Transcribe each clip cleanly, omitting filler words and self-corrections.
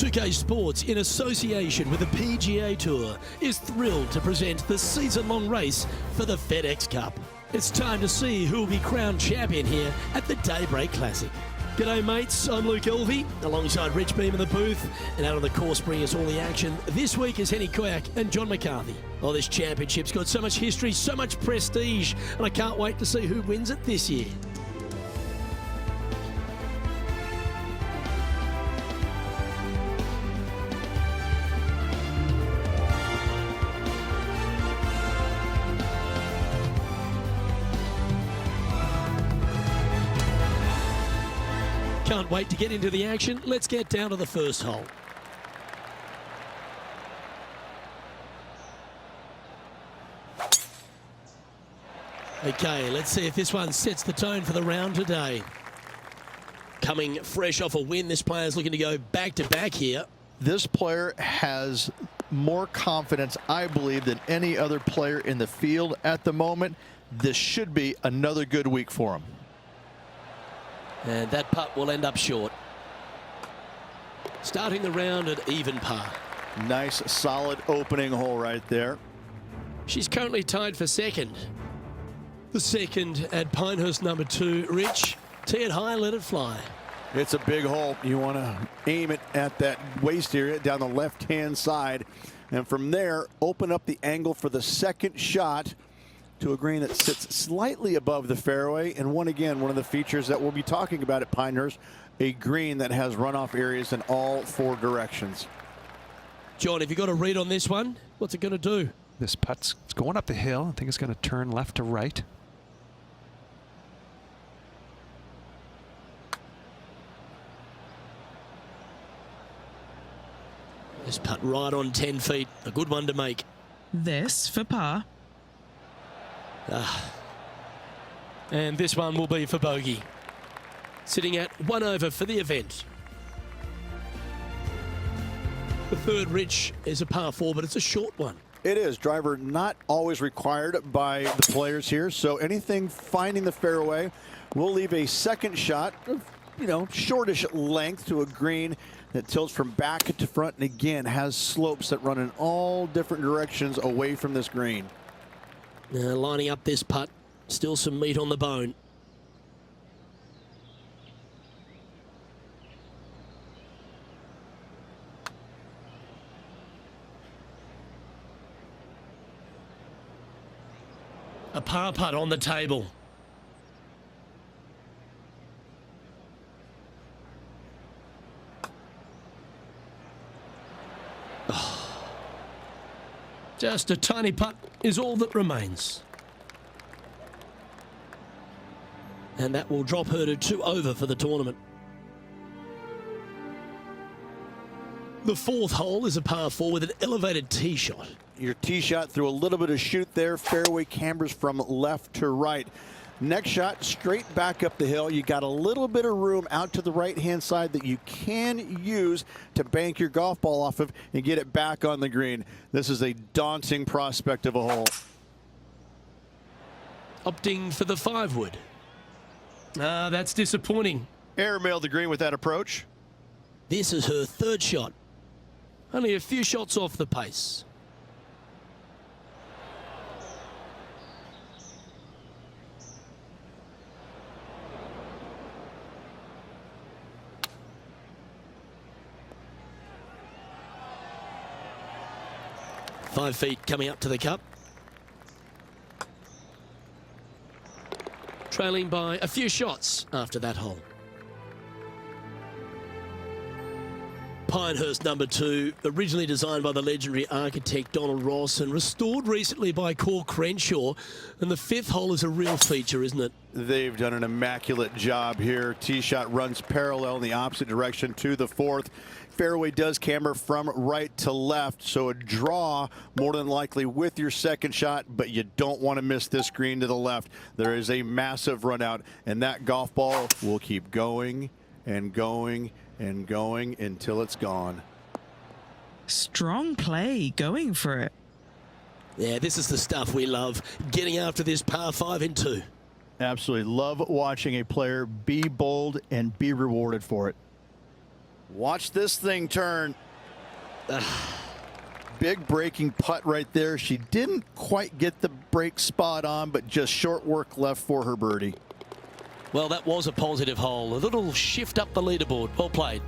2K Sports, in association with the PGA Tour, is thrilled to present the season-long race for the FedEx Cup. It's time to see who will be crowned champion here at the Daybreak Classic. G'day mates, I'm Luke Elvey, alongside Rich Beam in the booth, and out on the course bringing us all the action this week is Henny Koyak and John McCarthy. Oh, this championship's got so much history, so much prestige, and I can't wait to see who wins it this year. Can't wait to get into the action. Let's get down to the first hole. Okay, let's see if this one sets the tone for the round today. Coming fresh off a win, this player's looking to go back-to-back here. This player has more confidence, I believe, than any other player in the field at the moment. This should be another good week for him. And that putt will end up short. Starting the round at even par. Nice, solid opening hole right there. She's currently tied for second. The second at Pinehurst number 2. Rich, tee it high, let it fly. It's a big hole. You want to aim it at that waist area down the left-hand side. And from there, open up the angle for the second shot to a green that sits slightly above the fairway. And one of the features that we'll be talking about at Pinehurst, a green that has runoff areas in all 4 directions. John, have you got a read on this one? What's it going to do? This putt's going up the hill. I think it's going to turn left to right. This putt right on 10 feet. A good one to make. This for par. And this one will be for bogey. Sitting at 1 over for the event. The third, Rich, is a par 4, but it's a short one. It is. Driver not always required by the players here. So anything finding the fairway, we'll leave a second shot of, shortish length to a green that tilts from back to front and again has slopes that run in all different directions away from this green. Now lining up this putt, still some meat on the bone. A par putt on the table. Just a tiny putt is all that remains. And that will drop her to 2 over for the tournament. The fourth hole is a par 4 with an elevated tee shot. Your tee shot through a little bit of shoot there. Fairway cambers from left to right. Next shot, straight back up the hill. You got a little bit of room out to the right-hand side that you can use to bank your golf ball off of and get it back on the green. This is a daunting prospect of a hole. Opting for the 5-wood. That's disappointing. Airmailed the green with that approach. This is her third shot. Only a few shots off the pace. Five feet coming up to the cup. Trailing by a few shots after that hole. Pinehurst number 2, originally designed by the legendary architect Donald Ross and restored recently by Core Crenshaw. And the 5th hole is a real feature, isn't it? They've done an immaculate job here. Tee shot runs parallel in the opposite direction to the 4th. Fairway does camber from right to left, so a draw more than likely with your second shot, but you don't want to miss this green to the left. There is a massive run out, and that golf ball will keep going and going and going until it's gone. Strong play, going for it. Yeah, this is the stuff we love, getting after this par 5 in 2. Absolutely love watching a player be bold and be rewarded for it. Watch this thing turn. Big breaking putt right there. She didn't quite get the break spot on, but just short work left for her birdie. Well, that was a positive hole. A little shift up the leaderboard. Well played.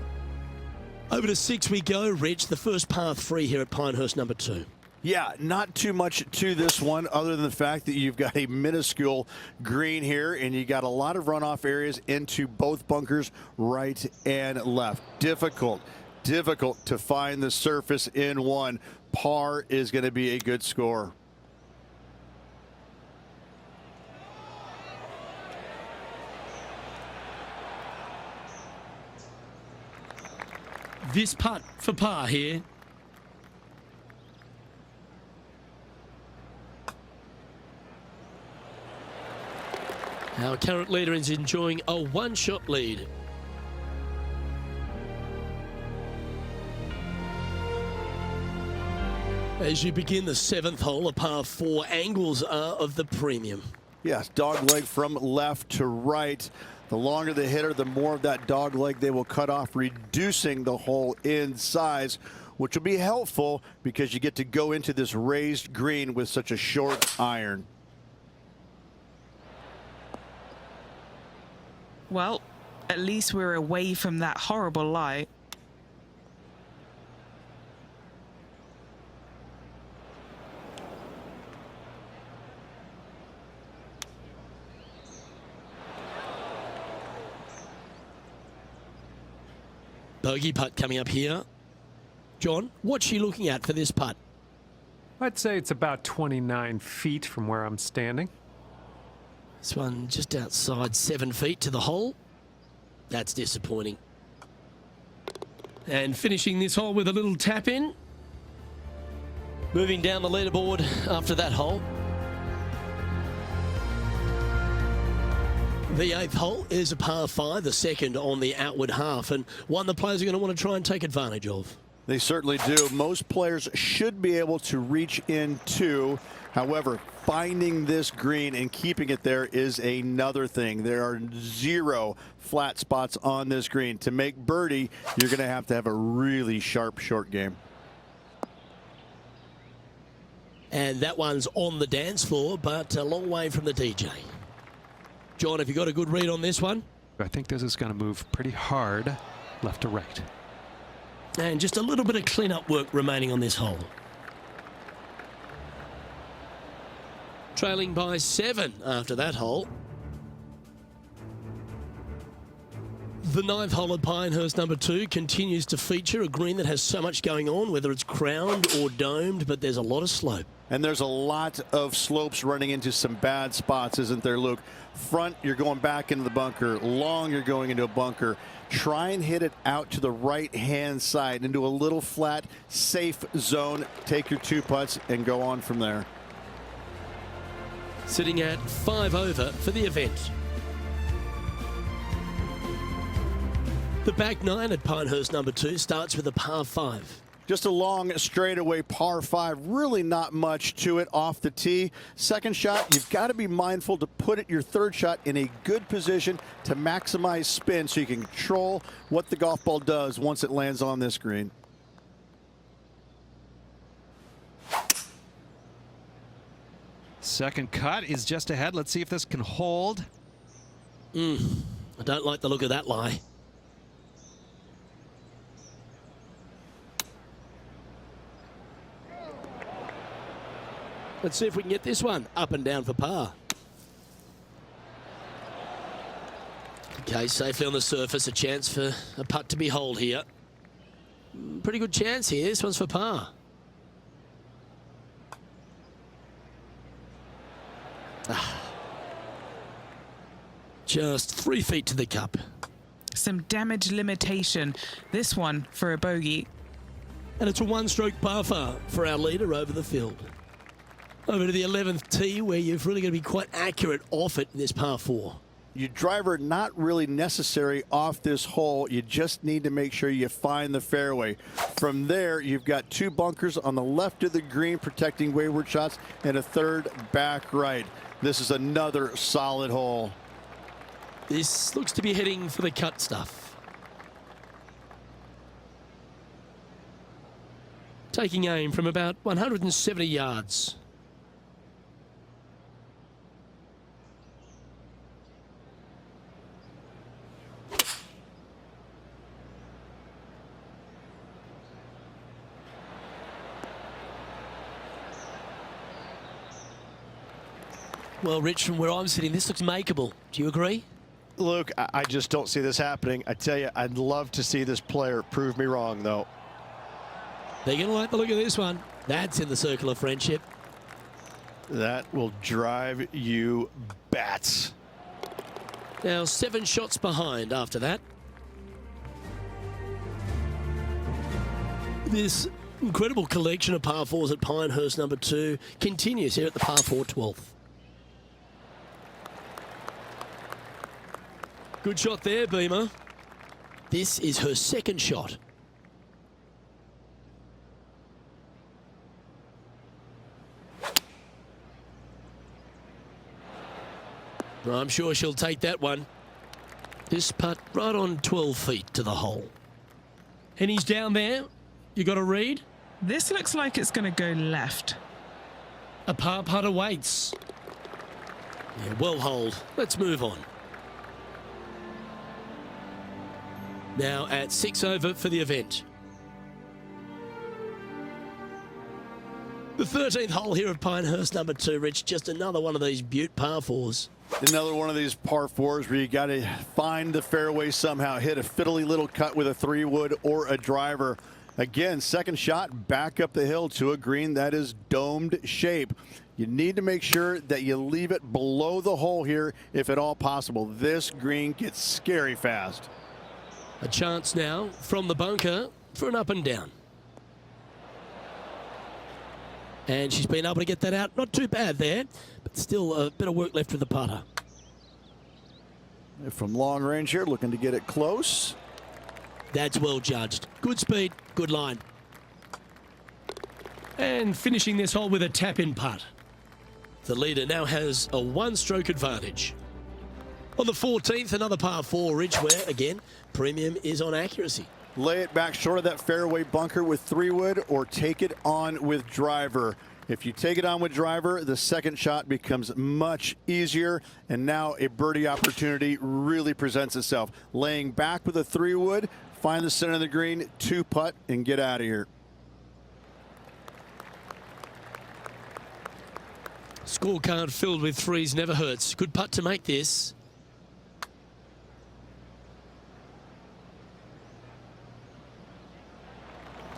Over to 6 we go, Reg. The first par 3 here at Pinehurst number 2. Yeah, not too much to this one other than the fact that you've got a minuscule green here and you got a lot of runoff areas into both bunkers, right and left. Difficult to find the surface in one. Par is going to be a good score. This putt for par here. Our current leader is enjoying a one-shot lead. As you begin the 7th hole, a par 4, angles are of the premium. Yes, dog leg from left to right. The longer the hitter, the more of that dog leg they will cut off, reducing the hole in size, which will be helpful because you get to go into this raised green with such a short iron. Well, at least we're away from that horrible light. Bogey putt coming up here. John, what's she looking at for this putt? I'd say it's about 29 feet from where I'm standing. This one just outside 7 feet to the hole. That's disappointing. And finishing this hole with a little tap in. Moving down the leaderboard after that hole. The 8th hole is a par 5, the second on the outward half, and one the players are going to want to try and take advantage of. They certainly do. Most players should be able to reach into. However, finding this green and keeping it there is another thing. There are 0 flat spots on this green. To make birdie, you're going to have a really sharp short game. And that one's on the dance floor, but a long way from the DJ. John, have you got a good read on this one? I think this is going to move pretty hard left to right. And just a little bit of clean-up work remaining on this hole. Trailing by 7 after that hole. The 9th hole at Pinehurst number 2 continues to feature a green that has so much going on, whether it's crowned or domed, but there's a lot of slope. And there's a lot of slopes running into some bad spots, isn't there, Luke? Front, you're going back into the bunker. Long, you're going into a bunker. Try and hit it out to the right-hand side into a little flat, safe zone. Take your 2 putts and go on from there. Sitting at 5 over for the event. The back 9 at Pinehurst number 2 starts with a par 5. Just a long straightaway par 5. Really not much to it off the tee. Second shot, you've got to be mindful to put it your third shot in a good position to maximize spin so you can control what the golf ball does once it lands on this green. Second cut is just ahead. Let's see if this can hold. I don't like the look of that lie. Let's see if we can get this one up and down for par. Okay, safely on the surface, a chance for a putt to be holed here. Pretty good chance here. This one's for par. Just 3 feet to the cup. Some damage limitation. This one for a bogey. And it's a one-stroke par 5 for our leader over the field. Over to the 11th tee, where you've really got to be quite accurate off it in this par 4. Your driver not really necessary off this hole. You just need to make sure you find the fairway. From there, you've got 2 bunkers on the left of the green protecting wayward shots and a third back right. This is another solid hole. This looks to be heading for the cut stuff. taking aim from about 170 yards. Well, Rich, from where I'm sitting, this looks makeable. Do you agree? Luke, I just don't see this happening. I tell you, I'd love to see this player prove me wrong, though. They're going to like the look of this one. That's in the circle of friendship. That will drive you bats. Now 7 shots behind after that. This incredible collection of par 4s at Pinehurst number 2 continues here at the par 4 12th. Good shot there, Beamer. This is her second shot. I'm sure she'll take that one. This putt right on 12 feet to the hole. And he's down there. You got a read? This looks like it's going to go left. A par putt awaits. Yeah, well holed. Let's move on. Now at 6 over for the event. The 13th hole here at Pinehurst number 2, Rich. Just another one of these beaut par 4s. Another one of these par 4s where you got to find the fairway somehow, hit a fiddly little cut with a 3-wood or a driver. Again, second shot back up the hill to a green that is domed shape. You need to make sure that you leave it below the hole here if at all possible. This green gets scary fast. A chance now from the bunker for an up and down. And she's been able to get that out. Not too bad there, but still a bit of work left with the putter. From long range here, looking to get it close. That's well judged. Good speed, good line. And finishing this hole with a tap-in putt. The leader now has a 1-stroke advantage. On the 14th, another par 4, Ridge, where, again, premium is on accuracy. Lay it back short of that fairway bunker with 3-wood or take it on with driver. If you take it on with driver, the second shot becomes much easier, and now a birdie opportunity really presents itself. Laying back with a 3-wood, find the center of the green, 2-putt, and get out of here. Scorecard filled with 3s never hurts. Good putt to make this.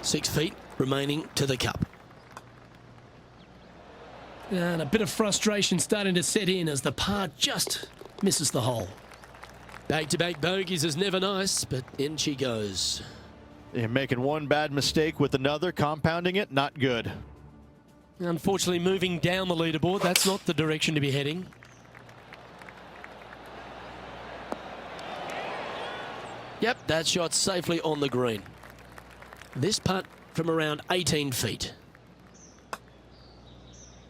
Six feet remaining to the cup. And a bit of frustration starting to set in as the par just misses the hole. Back-to-back bogeys is never nice, but in she goes. You're making one bad mistake with another, compounding it, not good. Unfortunately, moving down the leaderboard, that's not the direction to be heading. Yep, that shot safely on the green. This putt from around 18 feet.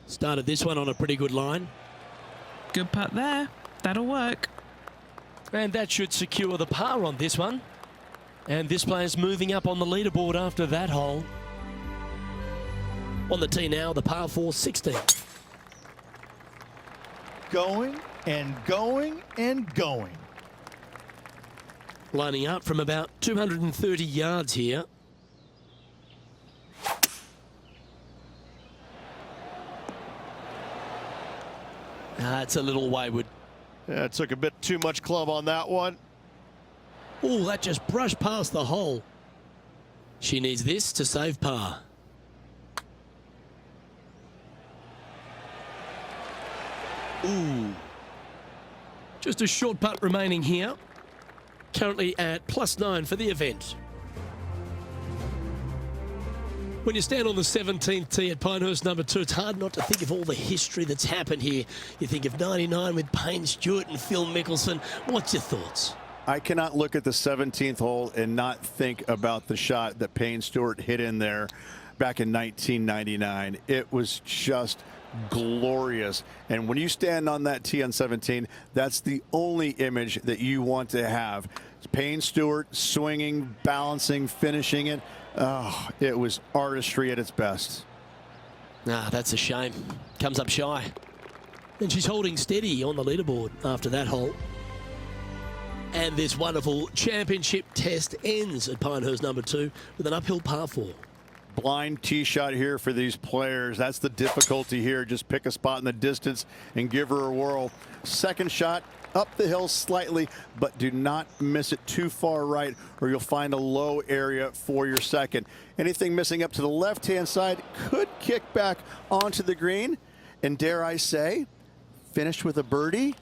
Started this one on a pretty good line. Good putt there. That'll work. And that should secure the par on this one. And this player's moving up on the leaderboard after that hole. On the tee now, the par 4 16. Going and going and going. Lining up from about 230 yards here. It's a little wayward. Yeah, it took a bit too much club on that one. Oh, that just brushed past the hole. She needs this to save par. Ooh. Just a short putt remaining here. Currently at +9 for the event. When you stand on the 17th tee at Pinehurst number 2, it's hard not to think of all the history that's happened here. You think of 99 with Payne Stewart and Phil Mickelson. What's your thoughts? I cannot look at the 17th hole and not think about the shot that Payne Stewart hit in there back in 1999. It was just glorious. And when you stand on that tee on 17, that's the only image that you want to have. Payne Stewart swinging, balancing, finishing it. Oh, it was artistry at its best. That's a shame. Comes up shy. And she's holding steady on the leaderboard after that hole. And this wonderful championship test ends at Pinehurst number 2 with an uphill par 4. Blind tee shot here for these players. That's the difficulty here. Just pick a spot in the distance and give her a whirl. Second shot up the hill slightly, but do not miss it too far right or you'll find a low area for your second. Anything missing up to the left-hand side could kick back onto the green. And dare I say, finish with a birdie.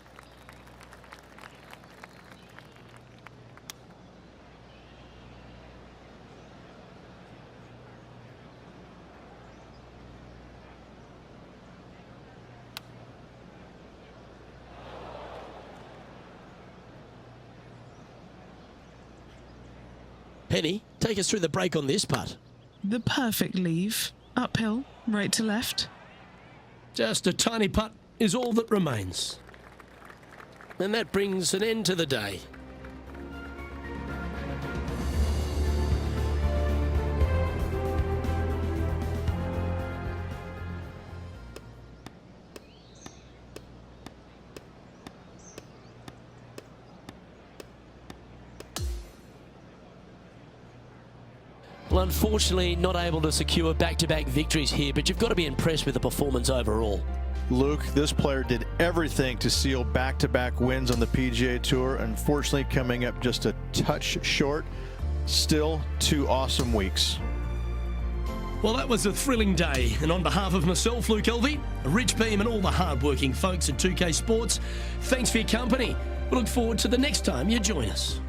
Penny, take us through the break on this putt. The perfect leave. Uphill, right to left. Just a tiny putt is all that remains. And that brings an end to the day. Well, unfortunately, not able to secure back-to-back victories here, but you've got to be impressed with the performance overall. Luke, this player did everything to seal back-to-back wins on the PGA Tour. Unfortunately, coming up just a touch short. Still 2 awesome weeks. Well, that was a thrilling day, and on behalf of myself, Luke Elvey, Rich Beam, and all the hard-working folks at 2K Sports, thanks for your company. We look forward to the next time you join us.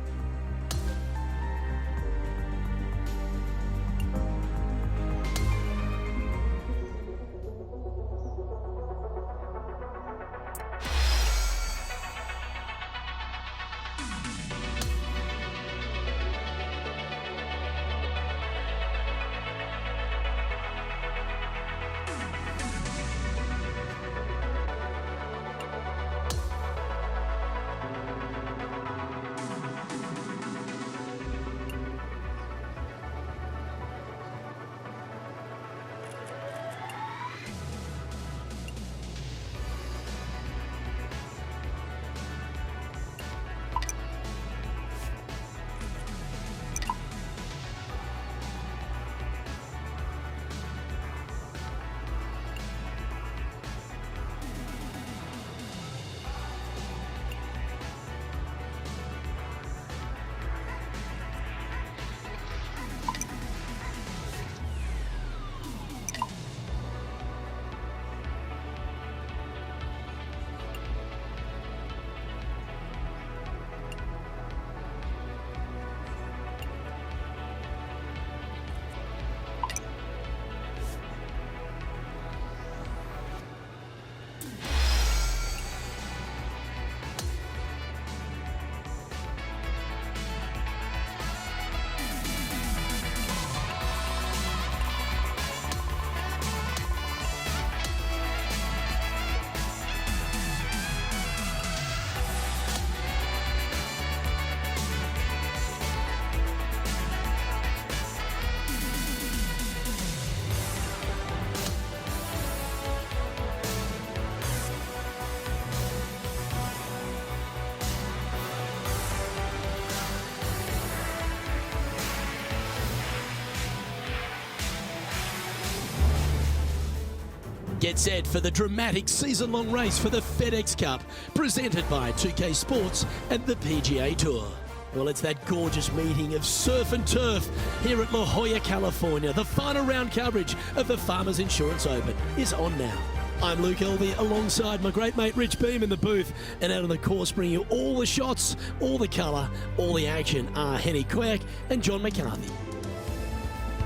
Get set for the dramatic season-long race for the FedEx Cup, presented by 2K Sports and the PGA Tour. Well, it's that gorgeous meeting of surf and turf here at La Jolla, California. The final round coverage of the Farmers Insurance Open is on now. I'm Luke Elvey alongside my great mate Rich Beam in the booth, and out on the course bringing you all the shots, all the colour, all the action are Henny Quack and John McCarthy.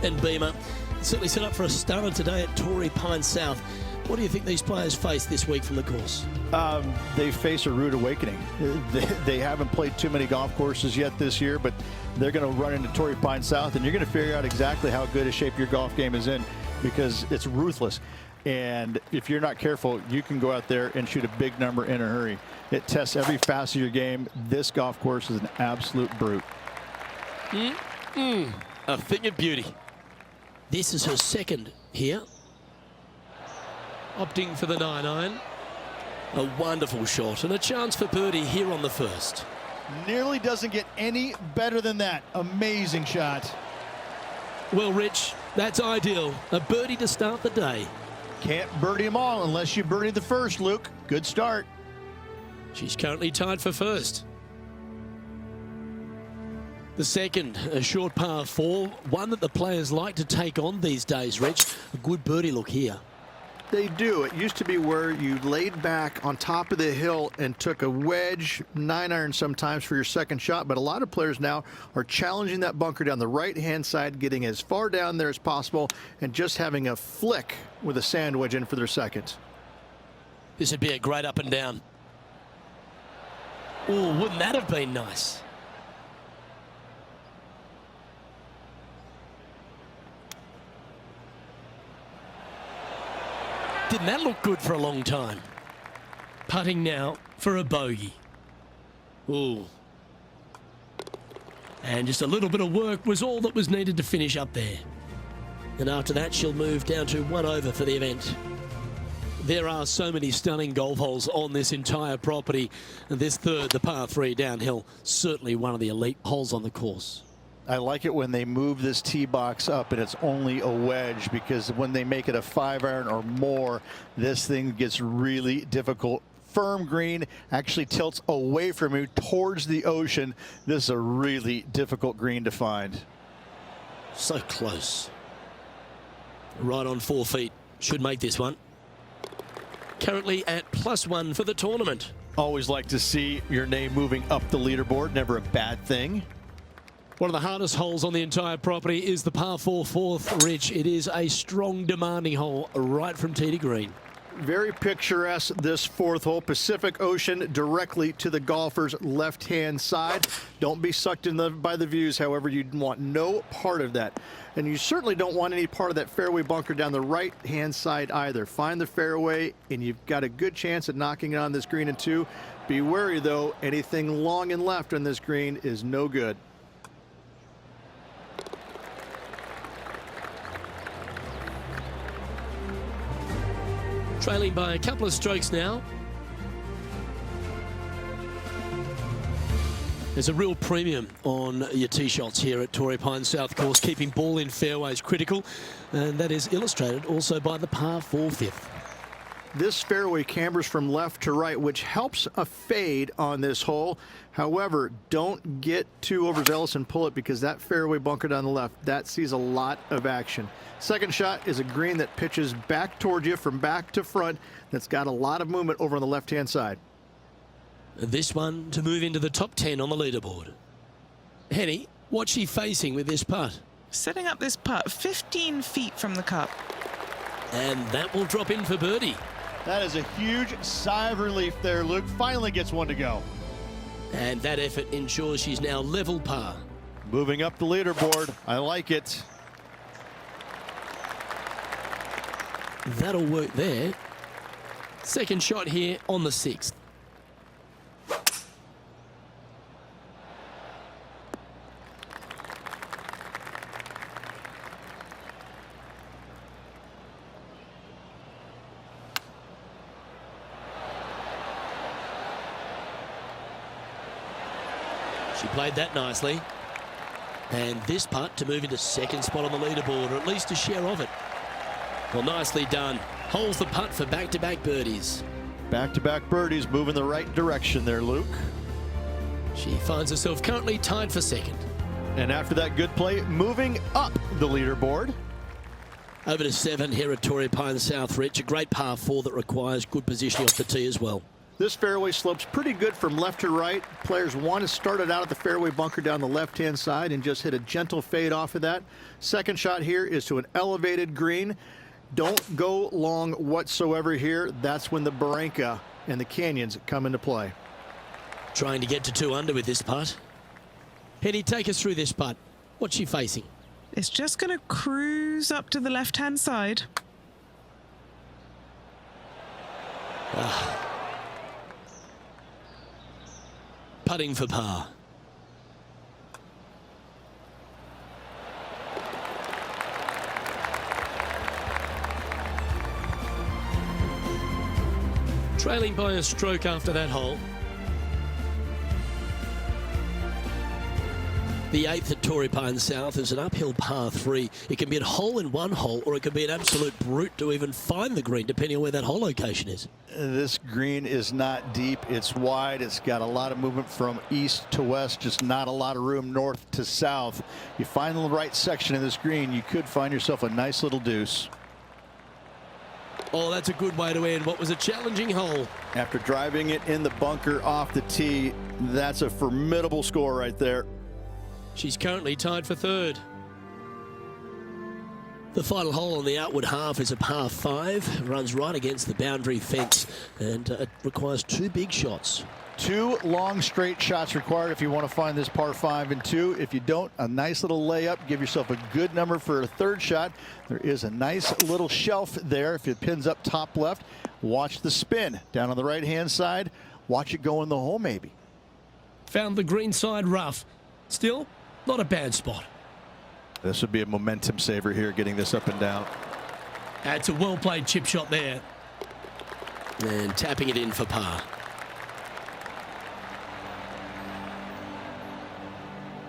And Beamer, certainly set up for a stunner today at Torrey Pines South. What do you think these players face this week from the course? They face a rude awakening. They haven't played too many golf courses yet this year, but they're going to run into Torrey Pines South, and you're going to figure out exactly how good a shape your golf game is in, because it's ruthless. And if you're not careful, you can go out there and shoot a big number in a hurry. It tests every facet of your game. This golf course is an absolute brute. A thing of beauty. This is her second here. Opting for the 9-iron. A wonderful shot and a chance for birdie here on the first. Nearly doesn't get any better than that. Amazing shot. Well, Rich, that's ideal. A birdie to start the day. Can't birdie them all unless you birdie the first, Luke. Good start. She's currently tied for first. The second, a short par 4, one that the players like to take on these days, Rich. A good birdie look here. They do. It used to be where you laid back on top of the hill and took a wedge, 9-iron sometimes for your second shot, but a lot of players now are challenging that bunker down the right-hand side, getting as far down there as possible, and just having a flick with a sand wedge in for their second. This would be a great up and down. Oh, wouldn't that have been nice? Didn't that look good for a long time? Putting now for a bogey. Ooh. And just a little bit of work was all that was needed to finish up there. And after that, she'll move down to 1 over for the event. There are so many stunning golf holes on this entire property. And this third, the par 3 downhill, certainly one of the elite holes on the course. I like it when they move this tee box up and it's only a wedge, because when they make it a 5-iron or more, this thing gets really difficult. Firm green, actually tilts away from you towards the ocean. This is a really difficult green to find. So close. Right on 4 feet. Should make this one. Currently at +1 for the tournament. Always like to see your name moving up the leaderboard. Never a bad thing. One of the hardest holes on the entire property is the par 4 fourth, Rich. It is a strong, demanding hole right from tee to green. Very picturesque, this 4th hole. Pacific Ocean directly to the golfer's left-hand side. Don't be sucked in by the views, however. You want no part of that. And you certainly don't want any part of that fairway bunker down the right-hand side either. Find the fairway, and you've got a good chance at knocking it on this green in 2. Be wary, though. Anything long and left on this green is no good. Trailing by a couple of strokes now. There's a real premium on your tee shots here at Torrey Pines South Course. Keeping ball in fairways critical, and that is illustrated also by the par 4 fifth. This fairway cambers from left to right, which helps a fade on this hole. However, don't get too overzealous and pull it, because that fairway bunker down the left, that sees a lot of action. Second shot is a green that pitches back towards you from back to front. That's got a lot of movement over on the left-hand side. This one to move into the top 10 on the leaderboard. Henny, what's she facing with this putt? Setting up this putt 15 feet from the cup. And that will drop in for birdie. That is a huge sigh of relief there, Luke. Finally gets one to go. And that effort ensures she's now level par. Moving up the leaderboard. I like it. That'll work there. Second shot here on the 6th. She played that nicely. And this putt to move into second spot on the leaderboard, or at least a share of it. Well, nicely done. Holds the putt for back-to-back birdies. Back-to-back birdies, moving the right direction there, Luke. She finds herself currently tied for second. And after that good play, moving up the leaderboard. Over to 7 here at Torrey Pines South, Rich. A great par 4 that requires good positioning off the tee as well. This fairway slopes pretty good from left to right. Players want to start it out at the fairway bunker down the left-hand side and just hit a gentle fade off of that. Second shot here is to an elevated green. Don't go long whatsoever here. That's when the barranca and the canyons come into play. Trying to get to 2 under with this putt. Henny, take us through this putt. What's she facing? It's just going to cruise up to the left-hand side. Putting for par. Trailing by a stroke after that hole. The 8th at Torrey Pines South is an uphill par 3. It can be a hole in one hole, or it can be an absolute brute to even find the green, depending on where that hole location is. This green is not deep. It's wide. It's got a lot of movement from east to west, just not a lot of room north to south. You find the right section of this green, you could find yourself a nice little deuce. Oh, that's a good way to end what was a challenging hole. After driving it in the bunker off the tee, that's a formidable score right there. She's currently tied for 3rd. The final hole on the outward half is a par 5. Runs right against the boundary fence, and it requires 2 big shots. 2 long straight shots required if you want to find this par 5 and 2. If you don't, a nice little layup. Give yourself a good number for a 3rd shot. There is a nice little shelf there if it pins up top left. Watch the spin down on the right hand side. Watch it go in the hole maybe. Found the green side rough. Still, not a bad spot. This would be a momentum saver here, getting this up and down. That's a well-played chip shot there. And tapping it in for par.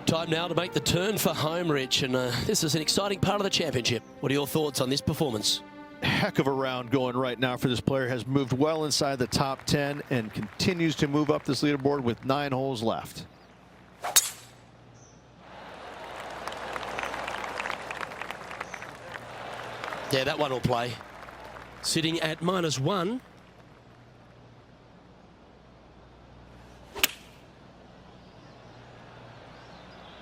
Time now to make the turn for home, Rich, and this is an exciting part of the championship. What are your thoughts on this performance? Heck of a round going right now for this player. Has moved well inside the top 10 and continues to move up this leaderboard with 9 holes left. Yeah, that one will play. Sitting at -1.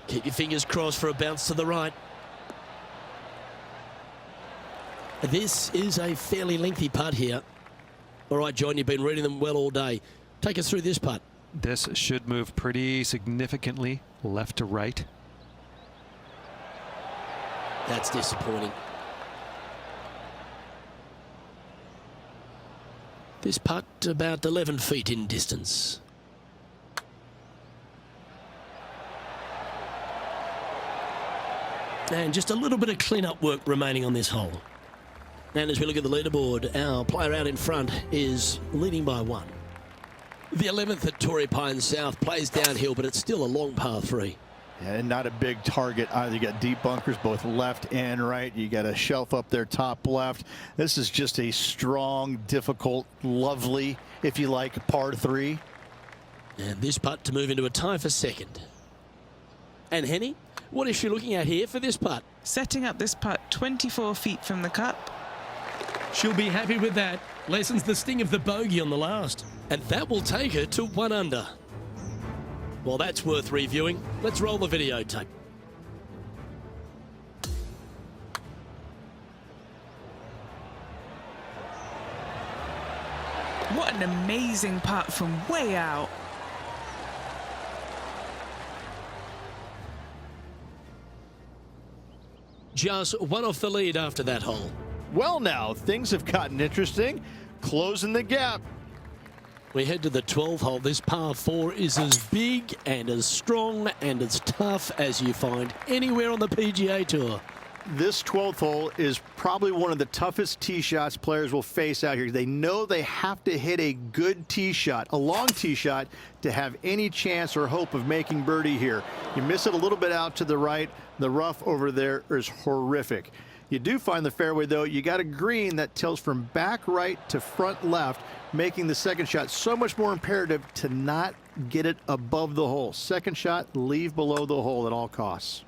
Keep your fingers crossed for a bounce to the right. This is a fairly lengthy putt here. All right, John, you've been reading them well all day. Take us through this putt. This should move pretty significantly left to right. That's disappointing. This putt about 11 feet in distance. And just a little bit of clean-up work remaining on this hole. And as we look at the leaderboard, our player out in front is leading by 1. The 11th at Torrey Pines South plays downhill, but it's still a long par 3. And not a big target either. You got deep bunkers both left and right. You got a shelf up there top left. This is just a strong, difficult, lovely, if you like, par 3. And this putt to move into a tie for 2nd. And Henny, what is she looking at here for this putt? Setting up this putt 24 feet from the cup. She'll be happy with that. Lessens the sting of the bogey on the last. And that will take her to 1 under. Well, that's worth reviewing. Let's roll the videotape. What an amazing putt from way out. Just 1 off the lead after that hole. Well, now things have gotten interesting. Closing the gap. We head to the 12th hole. This par 4 is as big and as strong and as tough as you find anywhere on the PGA Tour. This 12th hole is probably one of the toughest tee shots players will face out here. They know they have to hit a good tee shot, a long tee shot, to have any chance or hope of making birdie here. You miss it a little bit out to the right. The rough over there is horrific. You do find the fairway, though. You got a green that tilts from back right to front left, making the second shot so much more imperative to not get it above the hole. Second shot, leave below the hole at all costs.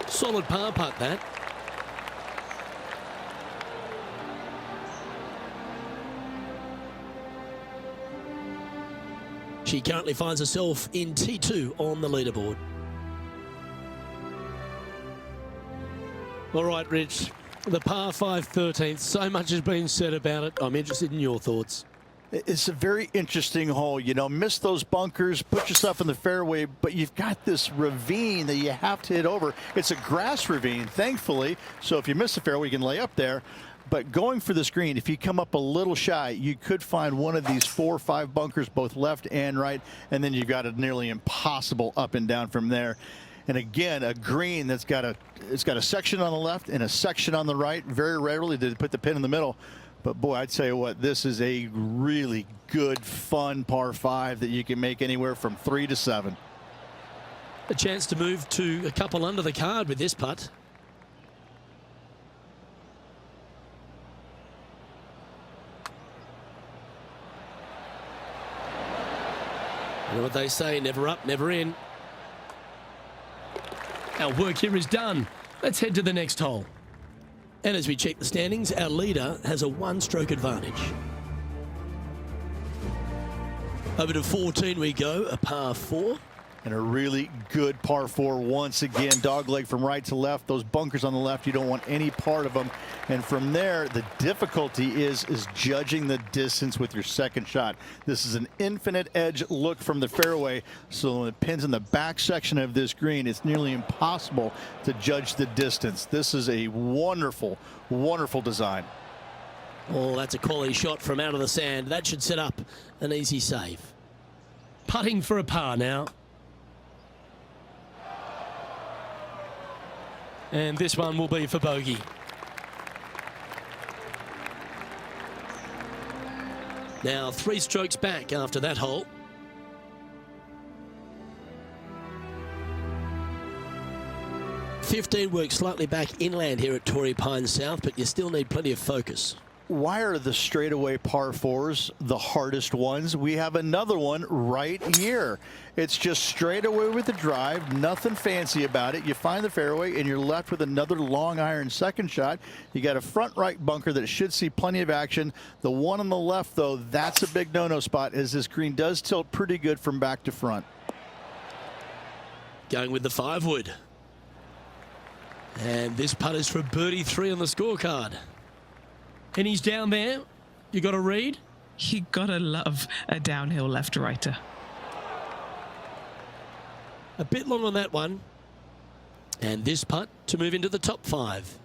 Solid par putt, that. She currently finds herself in T2 on the leaderboard. All right, Rich, the par 5 13th, so much has been said about it. I'm interested in your thoughts. It's a very interesting hole. You know, miss those bunkers, put yourself in the fairway, but you've got this ravine that you have to hit over. It's a grass ravine, thankfully, so if you miss the fairway, you can lay up there. But going for the screen, if you come up a little shy, you could find one of these 4 or 5 bunkers, both left and right, and then you've got a nearly impossible up and down from there. And again, a green that's got a section on the left and a section on the right. Very rarely did it put the pin in the middle. But boy, I'd tell you what, this is a really good, fun par 5 that you can make anywhere from 3 to 7. A chance to move to a couple under the card with this putt. You know what they say, never up, never in. Our work here is done. Let's head to the next hole. And as we check the standings, our leader has a 1-stroke advantage. Over to 14 we go, a par 4. And a really good par 4 once again. Dogleg from right to left. Those bunkers on the left, you don't want any part of them. And from there, the difficulty is judging the distance with your second shot. This is an infinite edge look from the fairway. So when it pins in the back section of this green, it's nearly impossible to judge the distance. This is a wonderful, wonderful design. Oh, that's a quality shot from out of the sand. That should set up an easy save. Putting for a par now. And this one will be for bogey. Now 3 strokes back after that hole. '15 works slightly back inland here at Torrey Pines South, but you still need plenty of focus. Why are the straightaway par 4s the hardest ones? We have another one right here. It's just straight away with the drive, nothing fancy about it. You find the fairway and you're left with another long iron second shot. You got a front right bunker that should see plenty of action. The one on the left, though, that's a big no-no spot, as this green does tilt pretty good from back to front. Going with the 5-wood. And this putt is for birdie 3 on the scorecard. And he's down there. You got to read? You gotta love a downhill left-righter. A bit long on that one. And this putt to move into the top 5.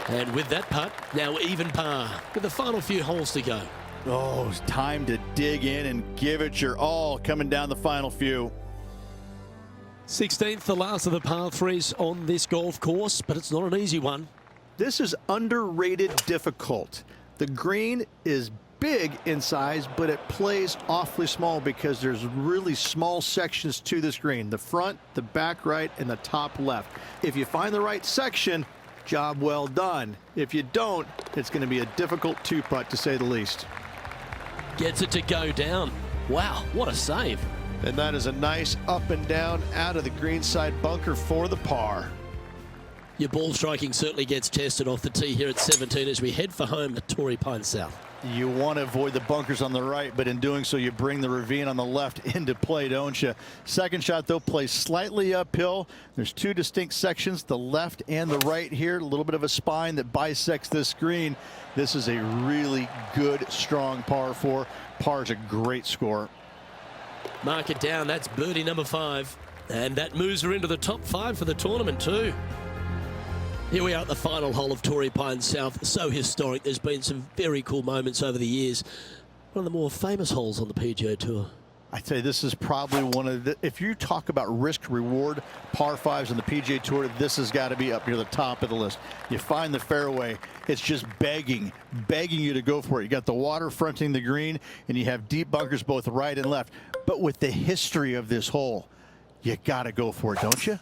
And with that putt, now even par with the final few holes to go. Oh, it's time to dig in and give it your all coming down the final few. 16th, the last of the par 3s on this golf course, but it's not an easy one. This is underrated difficult. The green is big in size, but it plays awfully small because there's really small sections to this green. The front, the back right, and the top left. If you find the right section, job well done. If you don't, it's going to be a difficult 2-putt to say the least. Gets it to go down. Wow, what a save. And that is a nice up and down out of the greenside bunker for the par. Your ball striking certainly gets tested off the tee here at 17 as we head for home at Torrey Pines South. You want to avoid the bunkers on the right, but in doing so, you bring the ravine on the left into play, don't you? Second shot, though, plays slightly uphill. There's 2 distinct sections, the left and the right here. A little bit of a spine that bisects this green. This is a really good, strong par 4. Par is a great score. Mark it down. That's birdie number 5. And that moves her into the top 5 for the tournament too. Here we are at the final hole of Torrey Pines South. So historic. There's been some very cool moments over the years. One of the more famous holes on the PGA Tour. I tell you, this is probably one of the, if you talk about risk reward par 5s on the PGA Tour, this has got to be up near the top of the list. You find the fairway, it's just begging you to go for it. You got the water fronting the green, and you have deep bunkers both right and left. But with the history of this hole, you got to go for it, don't you?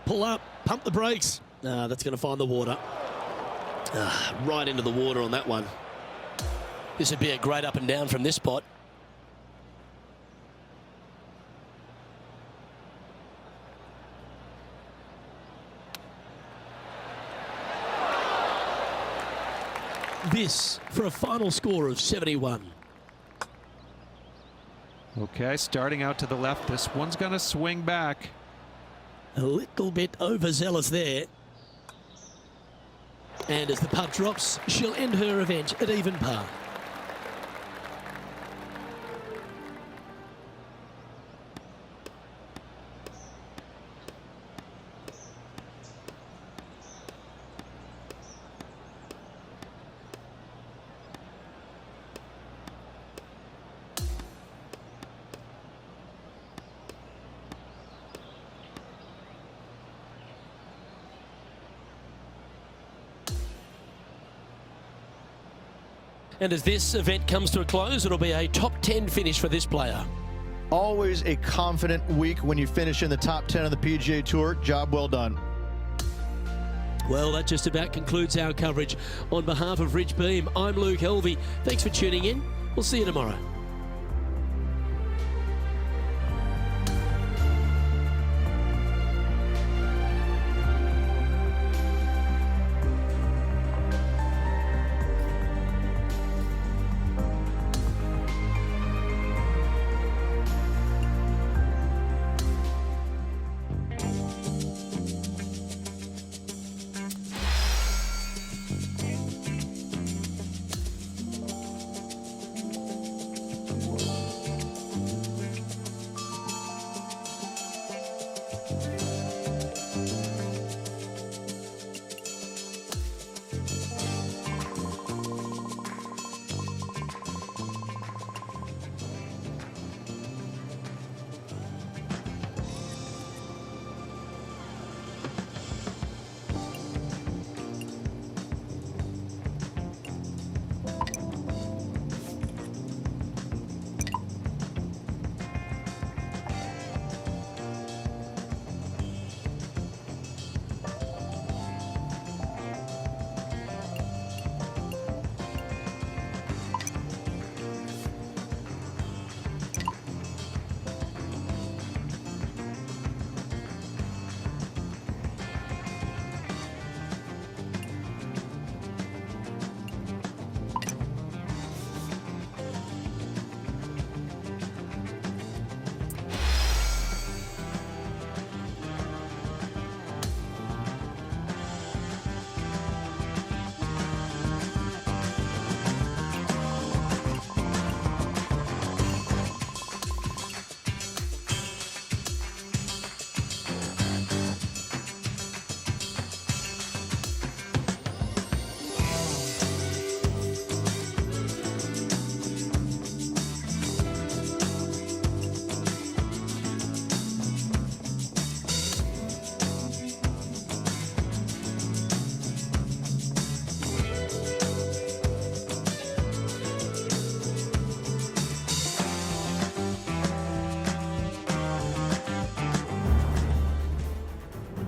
Pull up, pump the brakes. That's going to find the water. Right into the water on that one. This would be a great up and down from this spot. This for a final score of 71. Okay, starting out to the left. This one's going to swing back. A little bit overzealous there. And as the putt drops, she'll end her event at even par. And as this event comes to a close, it'll be a top 10 finish for this player. Always a confident week when you finish in the top 10 of the PGA Tour. Job well done. Well, that just about concludes our coverage. On behalf of Rich Beam, I'm Luke Helvey. Thanks for tuning in. We'll see you tomorrow.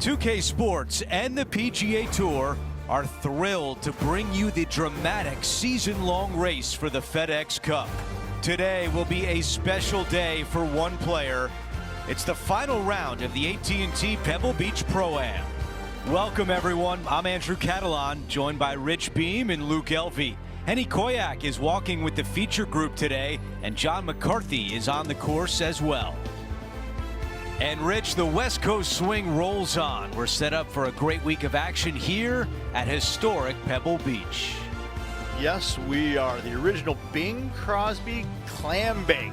.2K Sports and the PGA Tour are thrilled to bring you the dramatic season-long race for the FedEx Cup. Today will be a special day for one player. It's the final round of the AT&T Pebble Beach Pro-Am. Welcome, everyone. I'm Andrew Catalan, joined by Rich Beam and Luke Helvey. Henny Koyak is walking with the feature group today, and John McCarthy is on the course as well. And Rich, the West Coast swing rolls on. We're set up for a great week of action here at historic Pebble Beach. Yes, we are. The original Bing Crosby Clam Bake.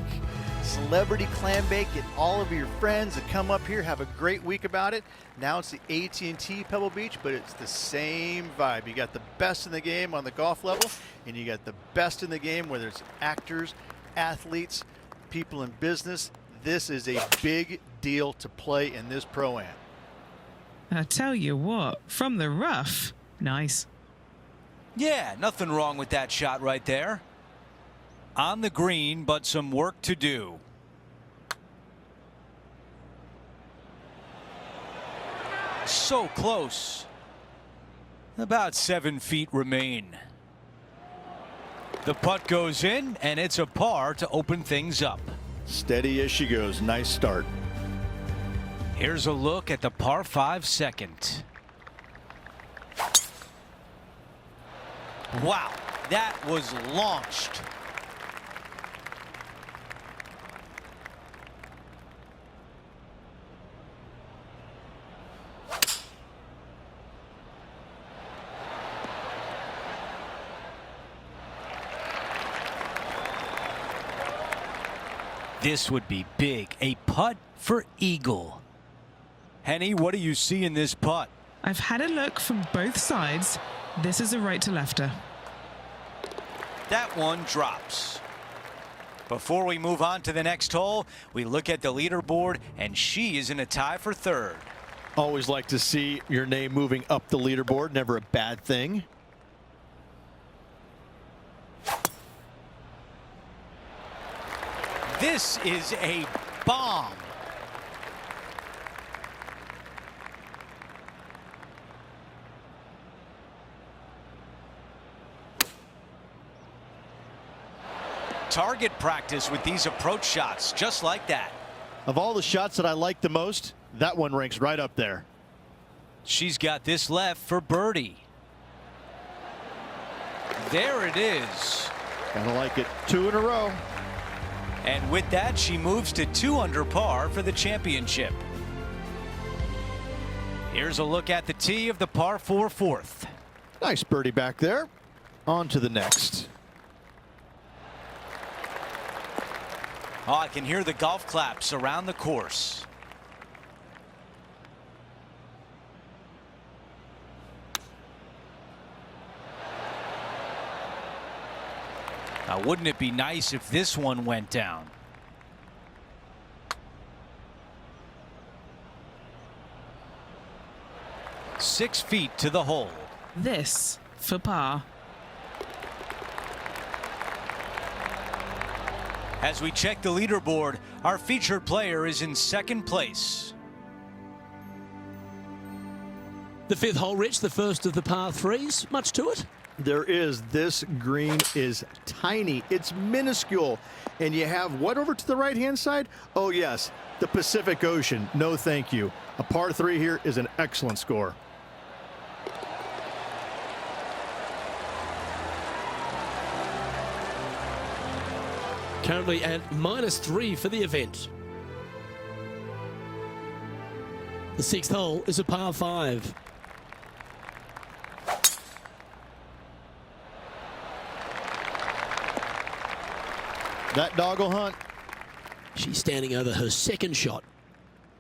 Celebrity clam bake. Get all of your friends to come up here, have a great week about it. Now it's the AT&T Pebble Beach, but it's the same vibe. You got the best in the game on the golf level, and you got the best in the game, whether it's actors, athletes, people in business. This is a big deal to play in this Pro-Am. I tell you what, from the rough, nice. Yeah, nothing wrong with that shot right there. On the green, but some work to do. So close. About 7 feet remain. The putt goes in, and it's a par to open things up. Steady as she goes. Nice start. Here's a look at the par 5 second. Wow, that was launched. This would be big. A putt for eagle. Henny, what do you see in this putt? I've had a look from both sides. This is a right to lefter. That one drops. Before we move on to the next hole, we look at the leaderboard, and she is in a tie for third. Always like to see your name moving up the leaderboard. Never a bad thing. This is a bomb. Target practice with these approach shots, just like that. Of all the shots that I like the most, that one ranks right up there. She's got this left for birdie. There it is. Gotta like it. 2 in a row. And with that, she moves to 2 under par for the championship. Here's a look at the tee of the par 4 fourth. Nice birdie back there. On to the next. Oh, I can hear the golf claps around the course. Now, wouldn't it be nice if this one went down? Six feet to the hole. This for par. As we check the leaderboard, our featured player is in second place. The 5th hole, Rich, the first of the par 3s. Much to it? There is. This green is tiny. It's minuscule. And you have what over to the right-hand side? Oh, yes, the Pacific Ocean. No, thank you. A par 3 here is an excellent score. Currently at -3 for the event. The 6th hole is a par 5. That dog will hunt. She's standing over her second shot.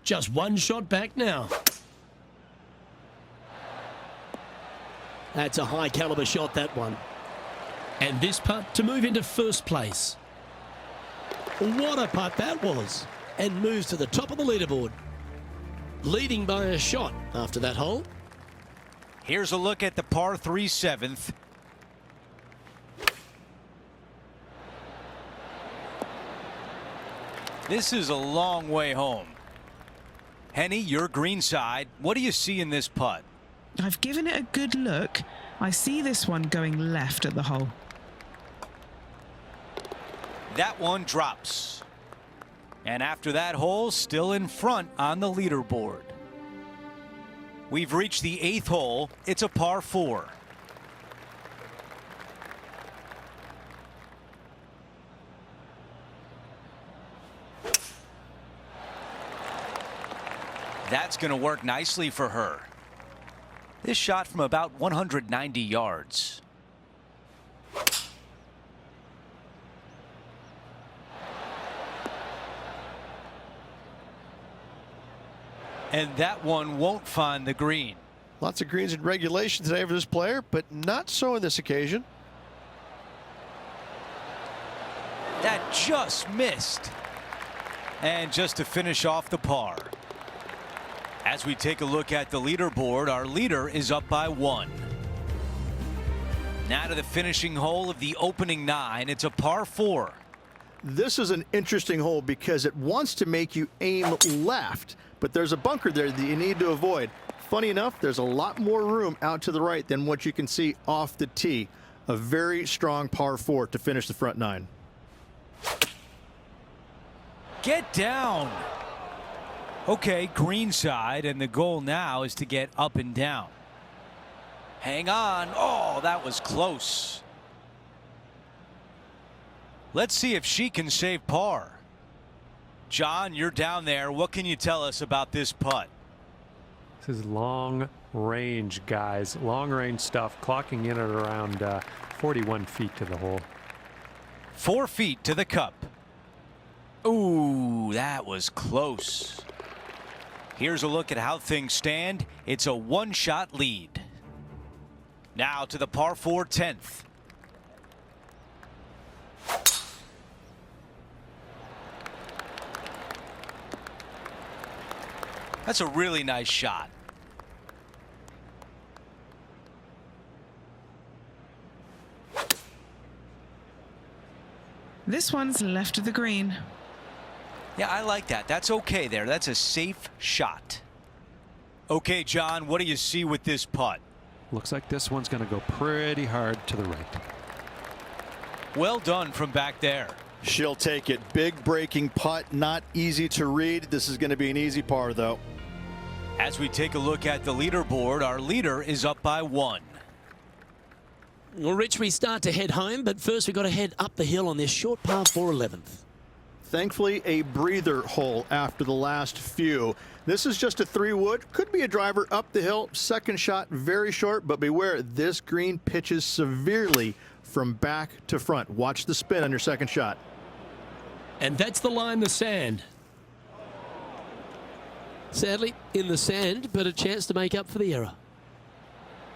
Just one shot back now. That's a high caliber shot, that one. And this putt to move into first place. What a putt that was. And moves to the top of the leaderboard. Leading by a shot after that hole. Here's a look at the par 3 7th. This is a long way home. Henny, your green side. What do you see in this putt? I've given it a good look. I see this one going left at the hole. That one drops. And after that hole, still in front on the leaderboard. We've reached the 8th hole. It's a par 4. That's going to work nicely for her. This shot from about 190 yards. And that one won't find the green. Lots of greens in regulation today for this player, but not so on this occasion. That just missed. And just to finish off the par. As we take a look at the leaderboard, our leader is up by 1. Now to the finishing hole of the opening 9. It's a par 4. This is an interesting hole because it wants to make you aim left, but there's a bunker there that you need to avoid. Funny enough, there's a lot more room out to the right than what you can see off the tee. A very strong par 4 to finish the front 9. Get down. Okay, green side, and the goal now is to get up and down. Hang on. Oh, that was close. Let's see if she can save par. John, you're down there. What can you tell us about this putt? This is long range, guys. Long range stuff, clocking in at around 41 feet to the hole. 4 feet to the cup. Ooh, that was close. Here's a look at how things stand. It's a one-shot lead. Now to the par 4 10th. That's a really nice shot. This one's left of the green. Yeah, I like that. That's okay there. That's a safe shot. Okay, John, what do you see with this putt? Looks like this one's going to go pretty hard to the right. Well done from back there. She'll take it. Big breaking putt, not easy to read. This is going to be an easy par, though. As we take a look at the leaderboard, our leader is up by 1. Well, Rich, we start to head home, but first we've got to head up the hill on this short par 4 11th. Thankfully, a breather hole after the last few. This is just a 3-wood. Could be a driver up the hill. Second shot, very short, but beware, this green pitches severely from back to front. Watch the spin on your second shot. And that's the line, the sand. Sadly, in the sand, but a chance to make up for the error.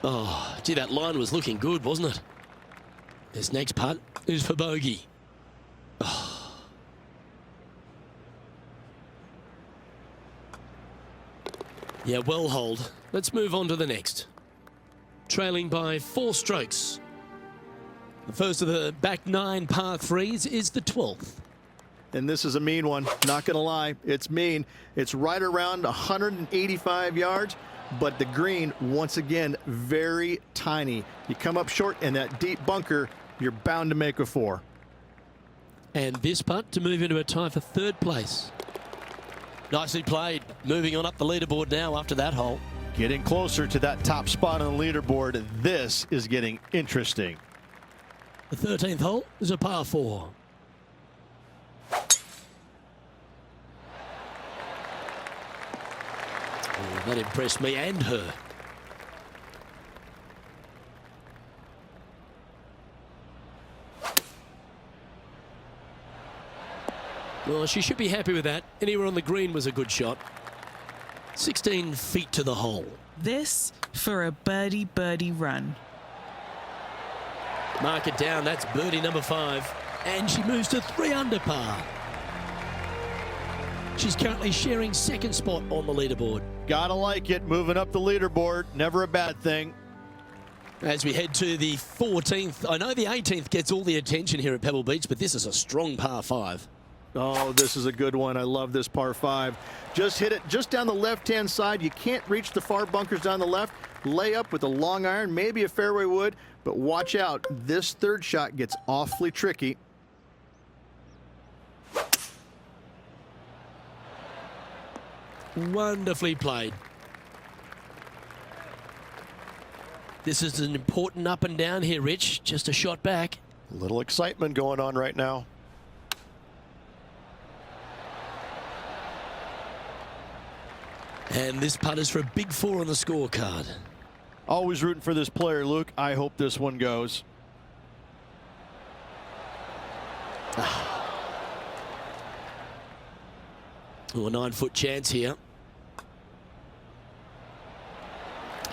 Oh, gee, that line was looking good, wasn't it? This next putt is for bogey. Oh. Yeah, well holed. Let's move on to the next. Trailing by 4 strokes. The first of the back 9 par 3s is the 12th. And this is a mean one, not going to lie. It's mean. It's right around 185 yards, but the green, once again, very tiny. You come up short in that deep bunker, you're bound to make a 4. And this putt to move into a tie for 3rd place. Nicely played. Moving on up the leaderboard now after that hole. Getting closer to that top spot on the leaderboard. This is getting interesting. The 13th hole is a par 4. Oh, that impressed me and her. Well, she should be happy with that. Anywhere on the green was a good shot. 16 feet to the hole. This for a birdie run. Mark it down. That's birdie number 5. And she moves to 3 under par. She's currently sharing 2nd spot on the leaderboard. Gotta like it. Moving up the leaderboard. Never a bad thing. As we head to the 14th. I know the 18th gets all the attention here at Pebble Beach, but this is a strong par 5. Oh, this is a good one. I love this par 5. Just hit it just down the left-hand side. You can't reach the far bunkers down the left. Lay up with a long iron, maybe a fairway wood, but watch out. This 3rd shot gets awfully tricky. Wonderfully played. This is an important up and down here, Rich. Just a shot back. A little excitement going on right now. And this putt is for a big 4 on the scorecard. Always rooting for this player, Luke. I hope this one goes. Oh, a 9-foot chance here.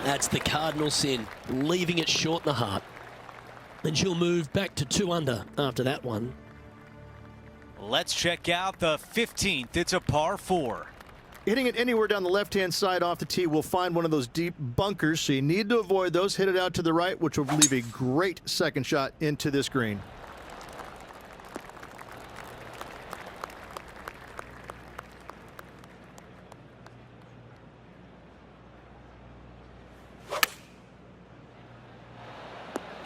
That's the cardinal sin, leaving it short in the heart. And she'll move back to 2 under after that one. Let's check out the 15th. It's a par 4. Hitting it anywhere down the left-hand side off the tee will find one of those deep bunkers, so you need to avoid those. Hit it out to the right, which will leave a great second shot into this green.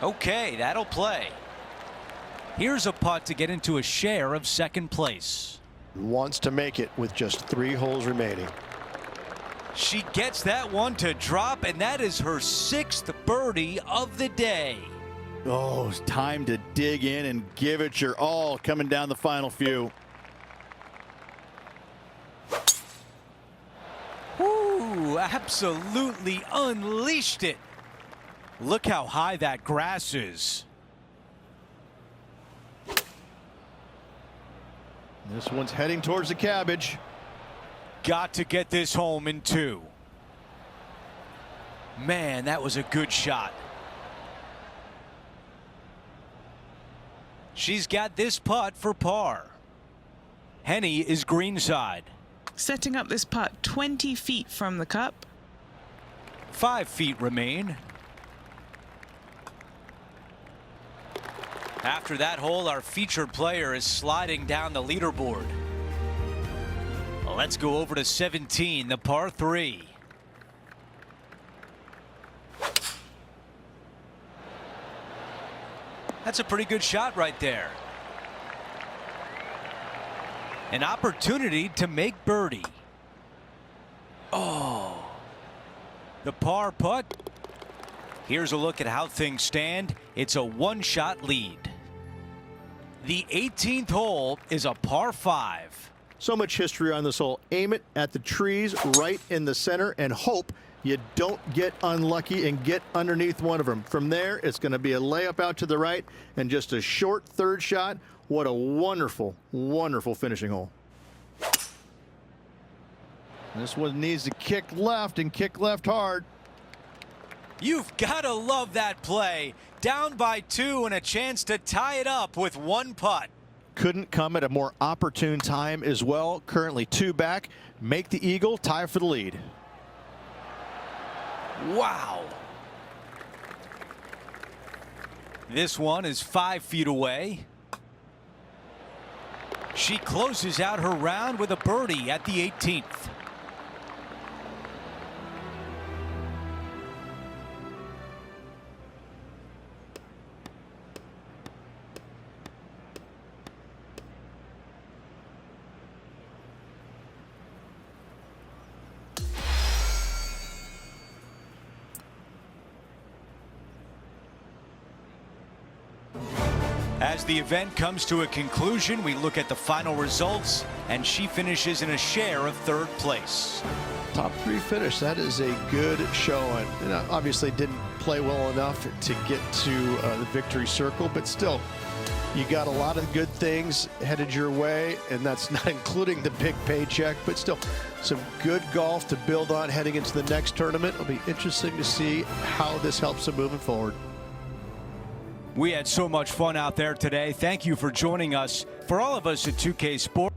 Okay, that'll play. Here's a putt to get into a share of 2nd place. Wants to make it with just 3 holes remaining. She gets that one to drop, and that is her 6th birdie of the day. Oh, it's time to dig in and give it your all coming down the final few. Ooh, absolutely unleashed it. Look how high that grass is. This one's heading towards the cabbage. Got to get this home in 2. Man, that was a good shot. She's got this putt for par. Henny is greenside. Setting up this putt 20 feet from the cup. 5 feet remain. After that hole, our featured player is sliding down the leaderboard. Let's go over to 17, the par 3. That's a pretty good shot right there. An opportunity to make birdie. Oh, the par putt. Here's a look at how things stand. It's a one-shot lead. The 18th hole is a par 5. So much history on this hole. Aim it at the trees right in the center and hope you don't get unlucky and get underneath one of them. From there, it's going to be a layup out to the right and just a short third shot. What a wonderful, wonderful finishing hole. This one needs to kick left and kick left hard. You've got to love that play. Down by 2 and a chance to tie it up with one putt. Couldn't come at a more opportune time as well. Currently 2 back. Make the eagle, tie for the lead. Wow. This one is 5 feet away. She closes out her round with a birdie at the 18th. As the event comes to a conclusion, we look at the final results, and she finishes in a share of 3rd place. Top 3 finish. That is a good showing. And obviously didn't play well enough to get to the victory circle, but still, you got a lot of good things headed your way, and that's not including the big paycheck, but still some good golf to build on heading into the next tournament. It'll be interesting to see how this helps them moving forward. We had so much fun out there today. Thank you for joining us. For all of us at 2K Sports.